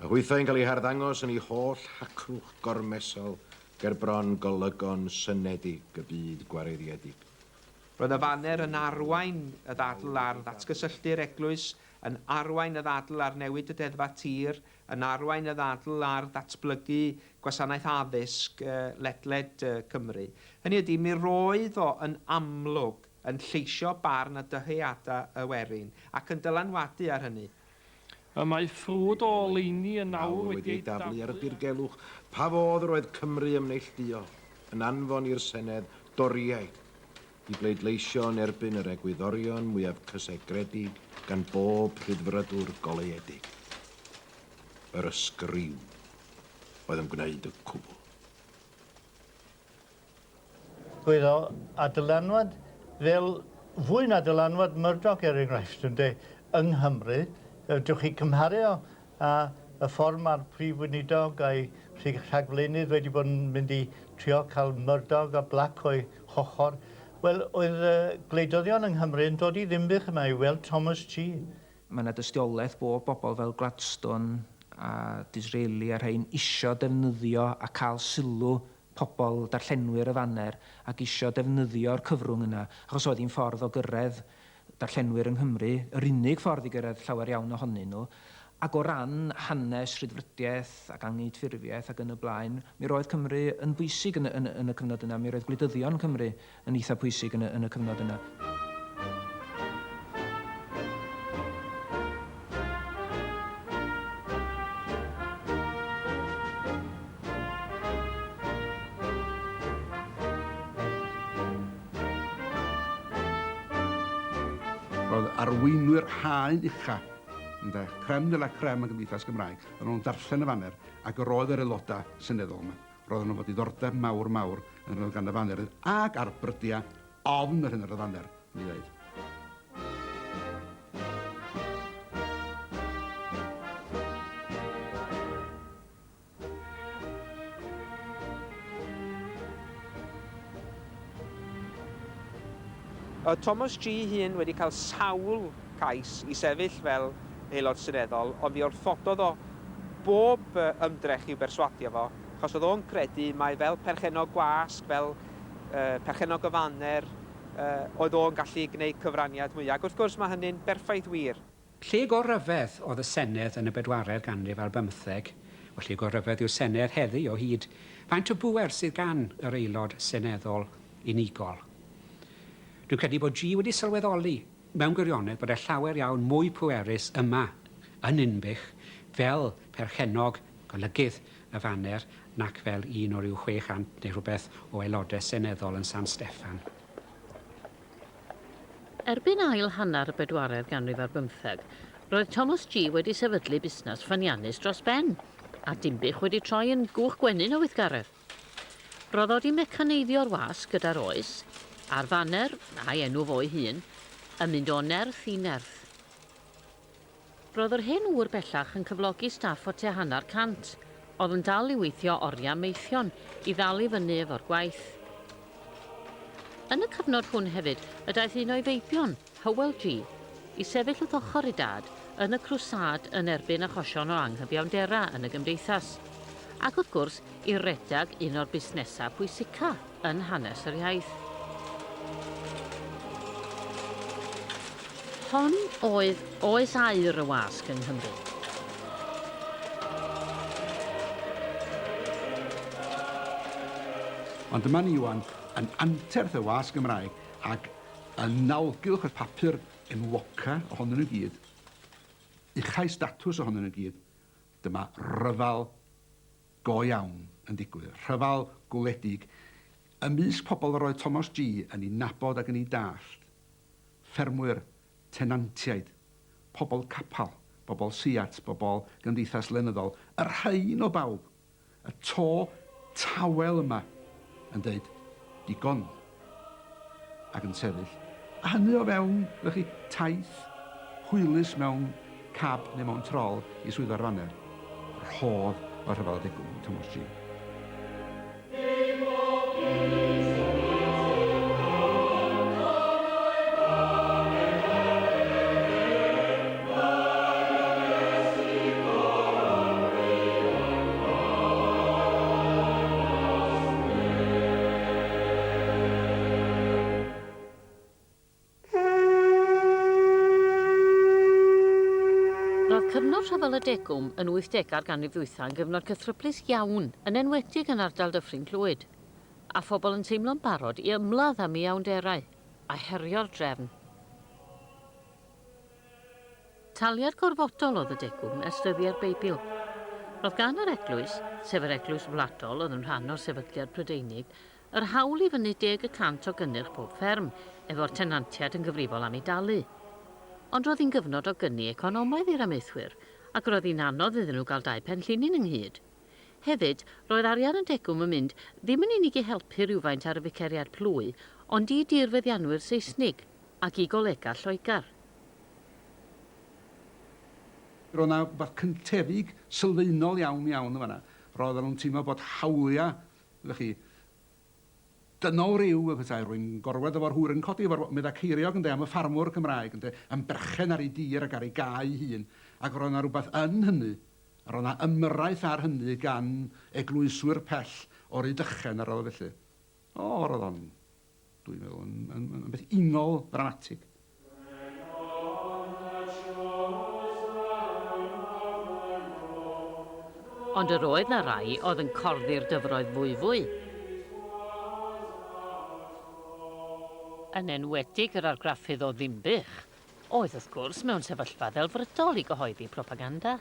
a hwythau'n cael ei harddangos yn ei holl hacrwch gormesol ger bron golygon synedig y byd gwareddiedig. Roedd y faner yn arwain y ddadl ar ddatgysylltu'r eglwys, yn arwain y ddadl ar newid y deddfa tir, yn arwain y ddadl ar ddatblygu gwasanaeth addysg ledled Cymru. Hynny ydy, mi roedd o yn amlwg yn lleisio barn y dyheadau y werin ac yn dylanwadu ar hynny. Y mae ffrwd o oleuni yn nawr wedi ei daflu ar y dirgelwch. Pa fodd roedd Cymru ymneilltuol yn anfon i'r Senedd doriaid i bleidleisio yn erbyn yr egwyddorion mwyaf cysegredig gan bob rhyddfrydwr goleuedig. Yr ysgriw oedd yn gwneud y cwbl. Roedd o a dylanwad fel fwy na dylanwad Murdoch er enghraifft yng Nghymru. Dywch chi cymharu o a y ffordd mae'r prif weinidog a'i rhagflaenydd wedi bod yn mynd i trio cael Murdoch a Black o'i chochor. Wel, oedd gwleidyddion yng Nghymru yn dod i ddimbych yma i weld Thomas G. Mae yna dystiolaeth bod bobl fel Gladstone a Disraeli a rhain isio defnyddio a cael sylw pobl darllenwyr y faner ac isio defnyddio'r cyfrwng yna, achos oedd hi'n ffordd o gyrraedd darllenwyr yng Nghymru, yr unig ffordd i gyrraedd llawer iawn ohonyn nhw, ac o ran hanes rhydfrydiaeth ac angydffurfiaeth ac yn y blaen, mi roedd Cymru yn bwysig yn y cyfnod yna, mi roedd gwleidyddion Cymru yn eitha pwysig yn y cyfnod yna. roedd arweinwyr haen ucha, ynde, crem de la crem y Gymdeithas Gymraeg, roedd nhw'n darllen y faner ac yr oedd yr aelodau seneddol yma. Roedd nhw'n fod diddordeb mawr yn ymwneud gan y faner ac arbrydia ofn yr hyn yr faner, ni dweud. Thomas G hun wedi cael sawl cais i sefyll fel aelod seneddol, ond fi wrthododd o bob ymdrech i'w berswadio fo, achos oedd o'n credu mai fel perchenog gwasg, fel perchenog y faner, oedd o'n gallu gwneud cyfraniad mwyaf. Wrth gwrs mae hynny'n berffaith wir. Lle gorryfedd oedd y Senedd yn y 4eg ganrif ar 15, o lle gorryfedd yw'r Senedd heddi o hyd, faint o bwer sydd gan yr aelod seneddol unigol. Dwi'n credu bod G wedi sylweddoli mewn gwirionedd bod e llawer iawn mwy pwerus yma yn Unbych fel perchenog golygydd y faner nac fel un o'r 600 neu rhywbeth o aelodau seneddol yn San Steffan. Erbyn ail hanner y 4eg ganrif ar 15, roedd Thomas G wedi sefydlu busnes ffaniannus dros ben, a Dimbych wedi troi yn gwch gwenyn o weithgaredd. Roedd wedi mecaneiddio'r wasg gyda'r oes, a'r faner, a'i enw fo'i hun, yn mynd o nerth i nerth. Roedd yr hen ŵr bellach yn cyflogi staff o tua hanner cant, oedd yn dal i weithio oriau meithion i ddal i fyny efo'r gwaith. Yn y cyfnod hwn hefyd, y daeth un o'i feibion, Hywel G, i sefyll wrth ochr i dad yn y crwsad yn erbyn achosion o anghyfiawndera yn y gymdeithas, ac wrth gwrs i redag un o'r busnesau pwysica yn hanes yr iaith. Hon oedd oes air y wasg yng Nghymru. Ond dyma ni wan yn anterth y wasg Gymraeg ac yn nawlgylch y papur enwoca ohonyn nhw gyd, uchau statws ohonyn nhw gyd, dyma rhyfal go iawn yn digwydd, rhyfal gwledig, ymysg pobl yr oedd Thomas G yn ei nabod ac yn ei dallt, ffermwyr, tenantiaid, pobl capal, bobl siat, bobl gymdeithas lenyddol, yr rhain o bawb, y to tawel yma yn deud digon ac yn sefyll. A hynny o fewn, ddech chi, taith, hwylus mewn cab neu mewn trol i swyddo'r faner. Rhodd o'r rhyfel degwm Thomas G. Cyfnod rhyfel y degwm yn 80 ganrif ddwytha yn gyfnod cythryplus iawn, yn enwedig yn ardal Dyffryn Clwyd, a phobl yn teimlo'n barod i ymladd am ei iawnderau a herio'r drefn. Taliad gorfodol oedd y degwm ers dyddiau'r Beibl. Roedd gan yr eglwys, sef yr eglwys wladol oedd yn rhan o'r sefydliad Prydeinig, yr hawl i fyny 10% o gynnyrch pob fferm, efo'r tenantiad yn gyfrifol am ei dalu. Ond roedd hi'n gyfnod o gynnu economaidd i'r amaethwyr, ac roedd hi'n anodd iddyn nhw gael 2 pen llinyn ynghyd. Hefyd, roedd arian y degwm yn mynd ddim yn unig i helpu rhywfaint ar y ficeriad plwy, ond i dirfeddianwyr Saesnig ac i golega Lloegr. Roedd yna fath cyntefig sylfaenol iawn yn fanna. Roedd nhw'n teimlo bod hawliau, ydych chi, dynol ryw, y pethau, rwy'n gorwedd efo'r hwyr yn codi efo'r medda ceiriog am y ffarmwr Cymraeg, yn berchen ar ei dir ac ar ei gau hun. Ac roedd yna rhywbeth yn hynny, roedd yna ymyrraeth ar hynny gan eglwyswyr pell o'r Rhydychen ar ôl felly. Roedd o'n, dwi'n meddwl, yn beth unol dramatig. Ond yr oedd na rai oedd yn corddi'r dyfroedd fwy. Yn enwedig yr argraffydd o Ddimbych, oedd wrth gwrs mewn sefyllfa ddelfrydol i gyhoeddi propaganda.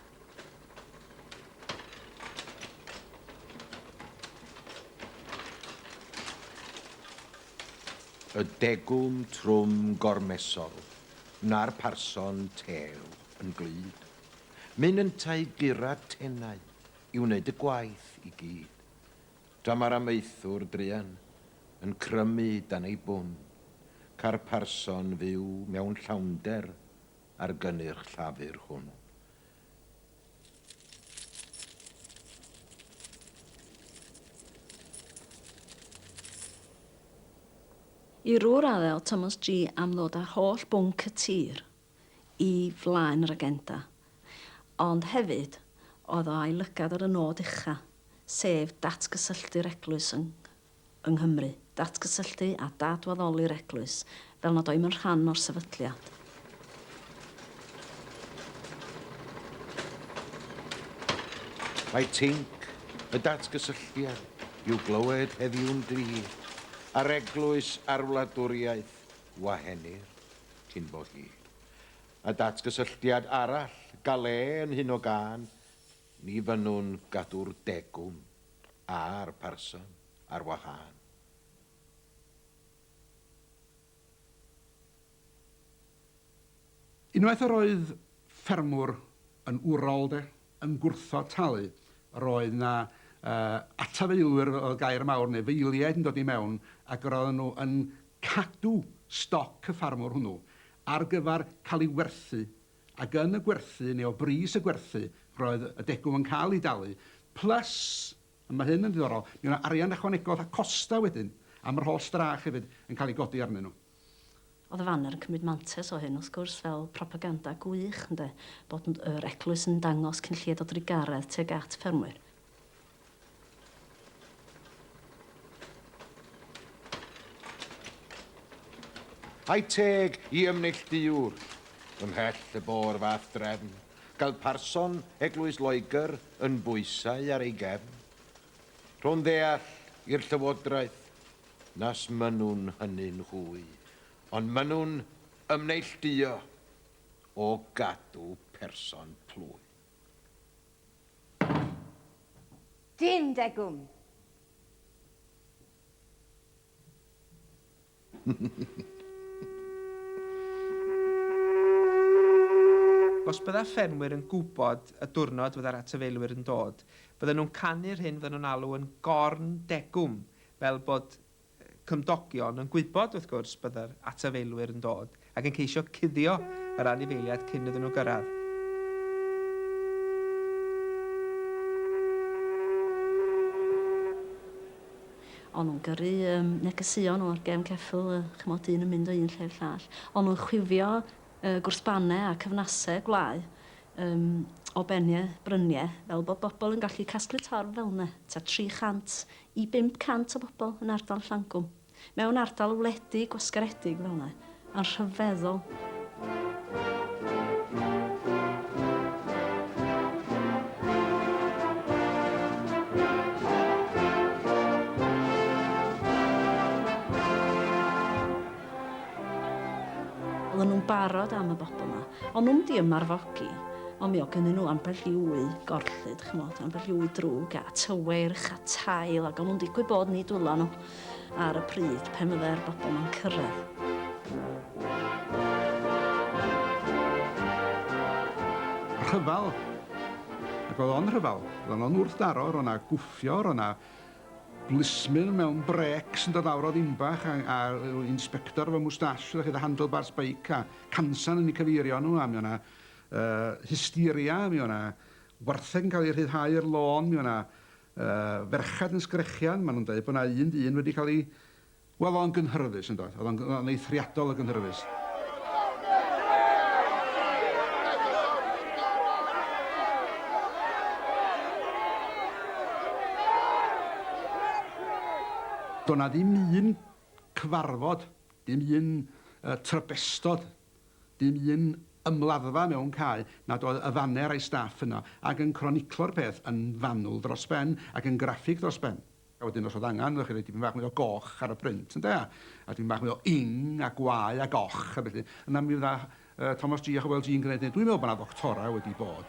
Y degwm trwm gormesol. na'r person tew yn glyd. Mynd yn tai gyrad tenau i wneud y gwaith i gyd. Tra mae'r amaethwr drian yn crymu dan ei bwn, ca'r person fyw mewn llawnder ar gynnyrch llafur hwn. I rŵr adael Thomas G am ddod â holl bwnc y tir i flaen yr agenda. Ond hefyd, oedd o a'i lygad ar y nod ucha, sef datgysylltu'r eglwys yng Nghymru. Datgysylltu a dadwaddoli'r eglwys, fel nad oem yn rhan o'r sefydliad. Mae tinc y datgysylltiad i'w glywed heddiw'n dydd, a'r eglwys a'r wladwriaeth wahenir cyn bo hyd. A datgysylltiad arall gael yn hyn o gan, ni fynnwn gadw'r degwm a'r person ar wahân. Unwaith yr oedd ffermwr yn wrol yn gwrthod talu, yr oedd na atafeilwyr o gair mawr neu feiliaid yn dod i mewn ac roedden nhw yn cadw stoc y ffarmwr hwnnw ar gyfer cael ei werthu, ac yn y gwerthu neu o bris y gwerthu roedd y degwm yn cael ei dalu, plus, a mae hyn yn ddiddorol, mi yna arian ychwanegol a costa wedyn am yr holl strach hefyd yn cael ei godi arnyn nhw. Oedd y fanner yn cymryd mantes o hyn, wrth gwrs, fel propaganda gwych, ynde, bod yr eglwys yn dangos cynlliad o drigaredd tuag at ffermwyr. Ai teg i ymneilltiwr, ymhell y bor fath drefn, gael person eglwys Loegr yn bwysau ar ei gefn. Rhwng ddeall i'r llywodraeth, nas mynwn hynny'n hwy, ond mynwn ymneilltio o gadw person plwy. Dim degwm. Os bydda ffermwyr yn gwybod y diwrnod fydda'r atafeilwyr yn dod, bydden nhw'n canu'r hyn fydden nhw'n alw yn gorn degwm, fel bod cymdogion yn gwybod, wrth gwrs, bydda'r atafeilwyr yn dod, ac yn ceisio cuddio yr anifeiliaid cyn iddyn nhw gyrraedd. O'n nhw'n gyrru negeseuon nhw ar gefn ceffyl, chymod, un yn mynd o un lle'r llall. O'n nhw'n chwifio gwrsbannau a cyfnasau gwlau o beniau, bryniau, fel bod bobl yn gallu casglu torf fel yna, ta 300 i 500 o bobl yn ardal Llangwm. Mewn ardal wledig, gwasgaredig fel yna, a'n rhyfeddol. Oedden nhw'n barod am y bobl yma. Ond nhw'n di ymarfogi, ond mi o gynnu nhw ambell i wy gorllid, chymod, ambell i wy drwg a tywyrch a tail, ac o'n nhw'n digwydd bod ni dwylo nhw ar y pryd pen fydde'r bobl yma'n cyrraedd. Rhyfal, ac oedd o'n rhyfal, oedd o'n wrthdaro, roedd yna gwffio, roedd yna blismyn mewn brecs yn dod lawr o ddimbach a inspector fy mwstash, ydych chi'n handlebars beic a cansan yn ei cyfeirio nhw, a mi o'na hysteria, mi o'na wartheg yn cael ei rhyddhau i'r lôn, mi o'na ferchad yn sgrechian, maen nhw'n dweud bod yna un dyn wedi cael ei... Wel, o'n gynhyrfus yn dod, oedd o'n eithriadol y gynhyrfus. Doedd na ddim un cyfarfod, dim un trybestod, dim un ymladdfa mewn cae nad oedd y fanner a'i staff yna ac yn croniclo'r peth yn fanwl dros ben ac yn graffig dros ben. A wedyn os oedd angen, ddech chi'n rhaid dipyn bach mwy o goch ar y print, ynde? A dipyn bach mwy o ing a gwau a goch a felly. Yna mi fydda Thomas G. a Hywel G. yn gwneud, dwi'n meddwl bod yna ddoctora wedi bod.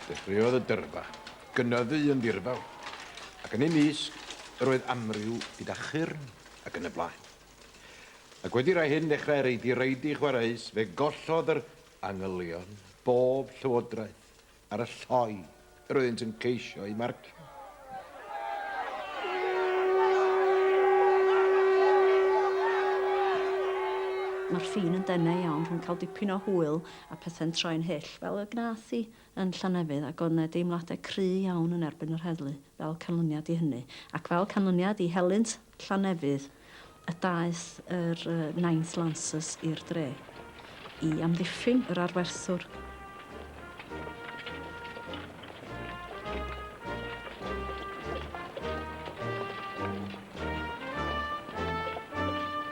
Dechreuodd y dyrfa, gynyddu yn dirfaw. Ac yn ei misg, yr oedd amryw gyda chyrn ac yn y blaen. Ac wedi rhoi hyn dechrau reidi chwaraeus, fe gollodd yr angylion, bob llywodraeth ar y lloi yr oeddent yn ceisio i marcio. Mae'r ffin yn denau iawn rhwng cael dipyn o hwyl a pethau'n troi'n hyll fel y gnath i yn Llanefydd ac oedd yna deimladau cry iawn yn erbyn yr heddlu fel canlyniad i hynny. Ac fel canlyniad i helynt Llanefydd y daeth yr 9th Lancers i'r dre i amddiffyn yr arwerthwr.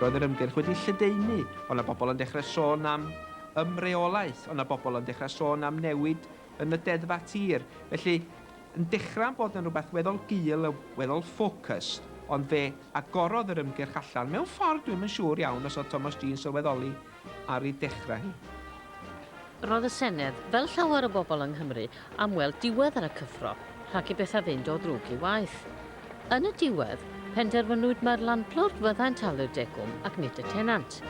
Roedd yr ymgyrch wedi lledaenu. Ond y bobl yn dechrau sôn am ymreolaeth. Ond y bobl yn dechrau sôn am newid yn y deddfa tir. Felly, yn dechrau bod yn rhywbeth weddol gul, weddol focused, ond fe agorodd yr ymgyrch allan. Mewn ffordd dwi'n yn siŵr iawn os oedd Thomas G yn sylweddoli ar ei dechrau hi. Roedd y Senedd, fel llawer o bobl yng Nghymru, am weld diwedd ar y cyffro, rhag i bethau fynd o ddrwg i waith. Yn y diwedd, penderfynwyd mae'r landlord fyddai'n talu'r degwm ac nid y tenant.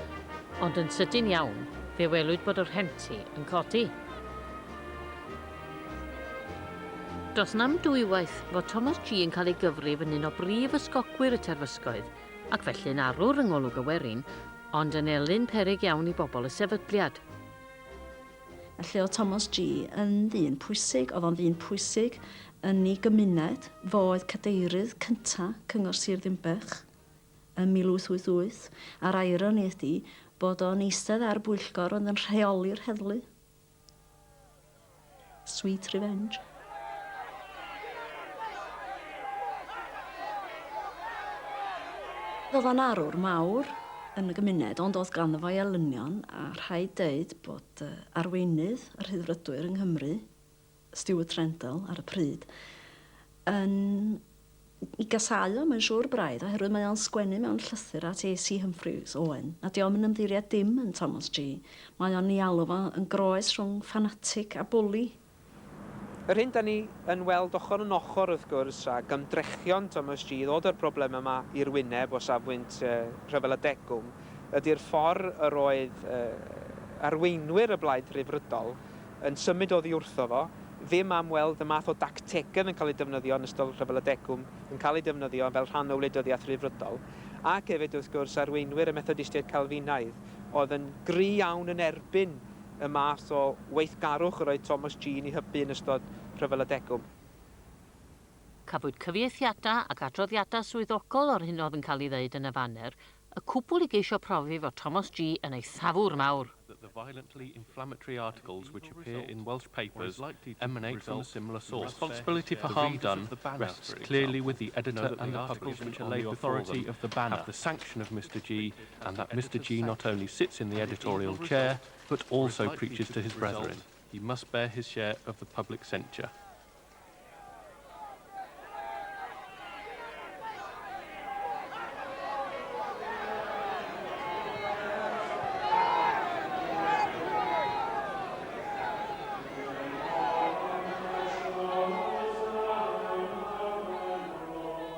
Ond yn sydyn iawn, fe welwyd bod yr rhenti yn codi. Does nam dwywaith fod Thomas G yn cael ei gyfri yn un o brif ysgogwyr y terfysgoedd, ac felly'n arwr yng Ngolwg y Werin, ond yn elyn peryg iawn i bobl y sefydliad. Felly o Thomas G yn ddyn pwysig, oedd o'n ddyn pwysig yn ei gymuned, foedd cadeirydd cynta Cyngor Sir Ddinbych yn 1888, a'r ironi ydi bod o'n eistedd ar bwyllgor ond yn rheoli'r heddlu. Sweet revenge. Oedd o'n arwr mawr yn y gymuned, ond oedd ganddo fo elynion, a rhaid deud bod arweinydd yr Rhyddfrydwyr yng Nghymru, Stewart Trendle ar y pryd, yn i gasau mae'n siŵr braidd, oherwydd mae o'n sgwennu mewn llythyr at A.C. Humphreys Owen, a di o'n ymddiried dim yn Thomas G. Mae o'n ei alw fo yn groes rhwng fanatic a bwli. Yr hyn da ni yn weld ochr yn ochr wrth gwrs a gymdrechion Thomas G ddod yr broblem yma i'r wyneb o safbwynt Rhyfel y Degwm ydy'r ffordd yr oedd arweinwyr y Blaid Rhyddfrydol yn symud oddi wrtho fo, ddim am weld y math o dactegau yn cael ei defnyddio yn ystod Rhyfel y Degwm yn cael ei defnyddio fel rhan o wleidyddiaeth Rhyddfrydol, ac hefyd wrth gwrs arweinwyr y Methodistiaid Calfinaidd oedd yn gry iawn yn erbyn y math o weithgarwch yr oedd Thomas G yn ei hybu yn ystod Rhyfel y Degwm. Cafwyd cyfieithiadau ac adroddiadau swyddogol o'r hyn oedd yn cael ei ddeud yn y fanner, y cwbl i geisio profi fod Thomas G yn eithafwr mawr. The violently inflammatory articles which appear in Welsh papers emanate from a similar source. Responsibility for harm done rests clearly with the editor and the publishers which are laid authority of the banner have the sanction of Mr G, and that Mr G not only sits in the editorial chair, but also preaches to his brethren. He must bear his share of the public censure.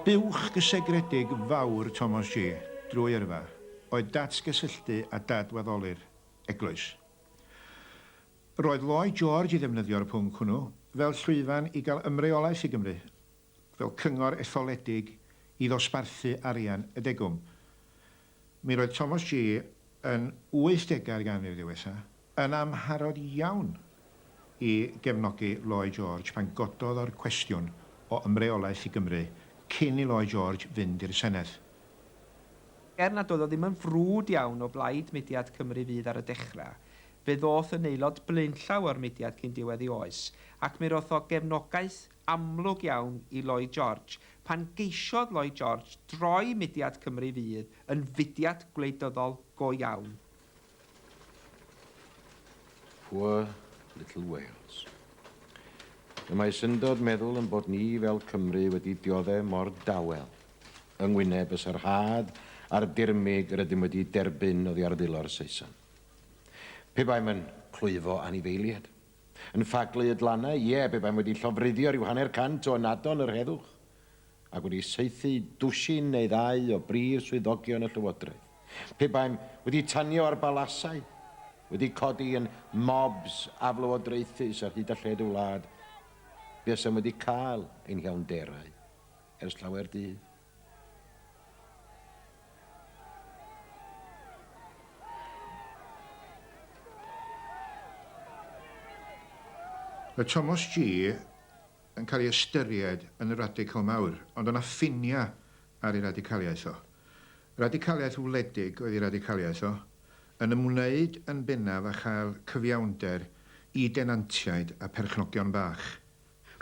Buwch gysegredig fawr Thomas G drwy yrfa oedd datgysylltu a dadweddoli'r eglwys. Roedd Lloyd George i ddefnyddio'r pwnc hwnnw fel llwyfan i gael ymreolaeth i Gymru, fel cyngor etholedig i ddosbarthu arian y degwm. Mi roedd Thomas G yn 80au ganrif ddiwetha yn amharod iawn i gefnogi Lloyd George pan gododd o'r cwestiwn o ymreolaeth i Gymru cyn i Lloyd George fynd i'r Senedd. Nad oedd o ddim yn frwd iawn o blaid mudiad Cymru Fydd ar y dechrau, fe ddoth yn aelod blaenllaw o'r mudiad cyn diwedd ei oes, ac mi roedd o gefnogaeth amlwg iawn i Lloyd George, pan geisiodd Lloyd George droi mudiad Cymru Fydd yn fudiad gwleidyddol go iawn. Poor little Wales. Mae syndod meddwl yn bod ni fel Cymru wedi dioddau mor dawel yng ngwyneb y sarhad a'r dirmig yr ydym wedi derbyn oddi ar ddilor Saeson. Pe baem yn clwyfo anifeiliad. Yn ffaglu y dlannau, pe baem wedi llofruddio rhyw 100 o nadon yr heddwch, ac wedi saethu dwsin neu ddau o brif swyddogion y llywodraeth. Pe baem wedi tanio ar balasau, wedi codi yn mobs aflywodraethus ar hyd a lled y wlad, bues am wedi cael ein hiawnderau ers llawer dydd. Y Thomas G yn cael ei ystyried yn y radical mawr, ond yna ffinia ar ei radicaliaeth o. Radicaliaeth wledig oedd ei radicaliaeth o, yn ymwneud yn bennaf â chael cyfiawnder i denantiaid a perchnogion bach.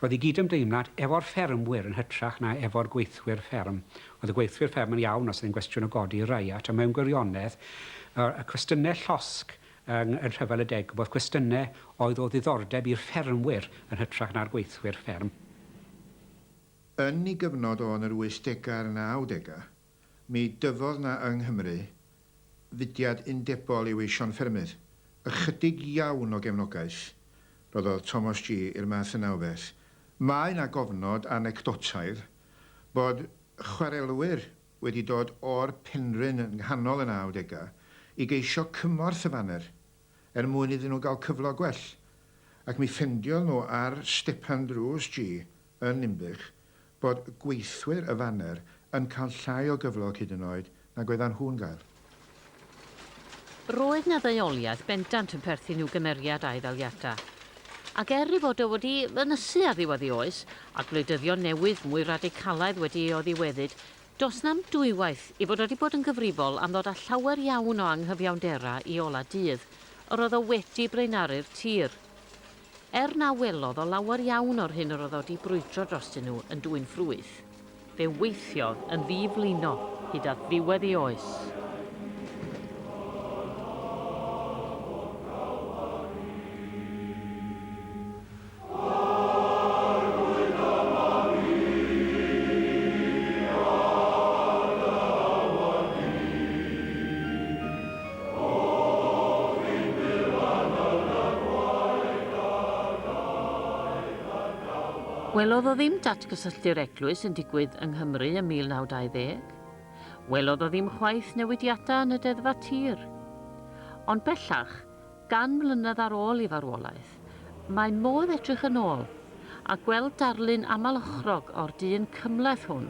Roedd ei gyd-ymdeimlad efo'r ffermwyr yn hytrach na efo'r gweithwyr fferm. Oedd y gweithwyr fferm yn iawn os ydyn gwestiwn o godi riat, a mewn gwirionedd, y cwestiynau llosg yn rhyfel y deg, bod cwestiynau oedd o ddiddordeb i'r ffermwyr yn hytrach na'r gweithwyr fferm. Yn ei gyfnod o yn yr 80au a'r 90au, mi dyfodd na yng Nghymru fudiad undebol i weision ffermydd. Ychydig iawn o gefnogaeth roddodd Thomas G i'r math yna o beth. Mae na gofnod anecdotaidd bod chwarelwyr wedi dod o'r penrhyn yn nghanol y 90au i geisio cymorth y faner mwyn iddyn nhw gael cyfle gwell. Ac mi ffendiodd nhw ar Stepan Drws G yn Ninbych bod gweithwyr y faner yn cael llai o gyflog hyd yn oed nag oeddan nhw'n gael. Roedd na ddeuoliaeth bendant yn perthyn i'w gymeriad a'i ddaliata. Ac i fod o wedi fynysu ar ddiwedd ei oes, ac gwleidyddion newydd mwy radicalaidd wedi ei ddiweddyd, dos nam dwywaith i fod wedi bod yn gyfrifol am ddod â llawer iawn o anghyfiawndera i ola dydd, roedd o wedi breinaru'r tir. Na welodd o lawer iawn o'r hyn roedd o wedi brwydro drostyn nhw yn dwy'n ffrwyth, fe weithiodd yn ddiflino hyd at ddiwedd ei oes. Welodd o ddim datgysylltu'r eglwys yn digwydd yng Nghymru ym 1920. Welodd o ddim chwaith newidiadau yn y deddfa tir. Ond bellach, gan mlynedd ar ôl i farwolaeth, mae'n modd edrych yn ôl a gweld darlun amalochrog o'r dyn cymleth hwn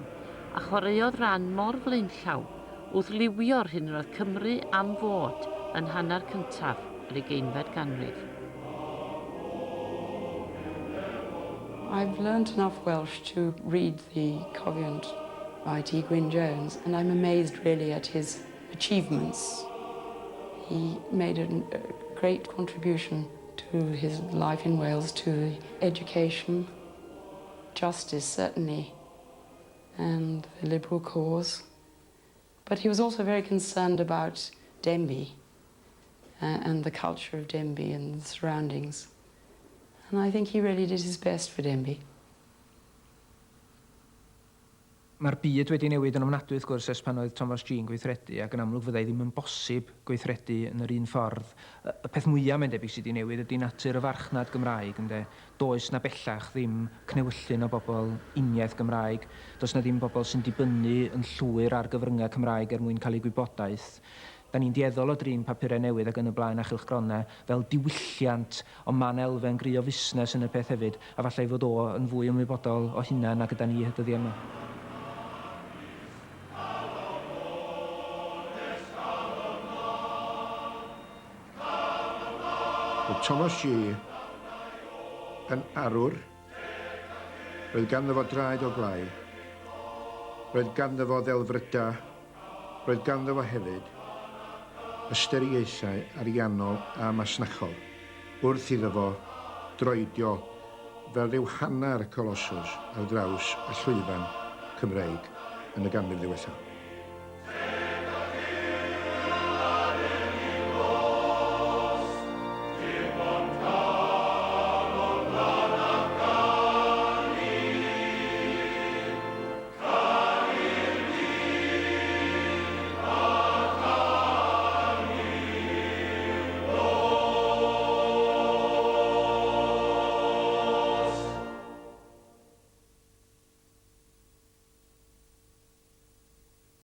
a chwaraeodd ran mor flaenllaw wrth liwio'r hyn roedd Cymru am fod yn hanner cyntaf yr 20fed ganrif. I've learned enough Welsh to read the Covenant by T. Gwyn Jones, and I'm amazed really at his achievements. He made a great contribution to his life in Wales, to education, justice certainly, and the liberal cause. But he was also very concerned about Denbigh and the culture of Denbigh and the surroundings. And I think he really did his best for Denbigh. Mae'r byd wedi newid yn ofnadwy wrth gwrs ers pan oedd Thomas G yn gweithredu, ac yn amlwg fyddai ddim yn bosib gweithredu yn yr un ffordd. Y peth mwyaf mae'n debyg sydd wedi newid ydy natur y farchnad Gymraeg, ynde. Does na bellach ddim cnewyllun o bobl uniaeth Gymraeg. Does na ddim bobl sy'n dibynnu yn llwyr ar gyfryngau Cymraeg mwyn cael ei gwybodaeth. Da ni'n dieddol o drin papurau newydd ac yn y blaen a chylchgronau fel diwylliant o man elfen grio fusnes yn y peth hefyd, a falle fod o yn fwy ymwybodol o hynna nag yda ni hydyddi yma. Roedd Thomas G yn arwr, roedd ganddo fo draed o glai, roedd ganddo fo ddelfryda, roedd ganddo fo hefyd ystyriaethau ariannol a masnachol wrth iddo fo droedio fel ryw hanner colossus ar draws y llwyfan Cymreig yn y ganrif ddiwethaf.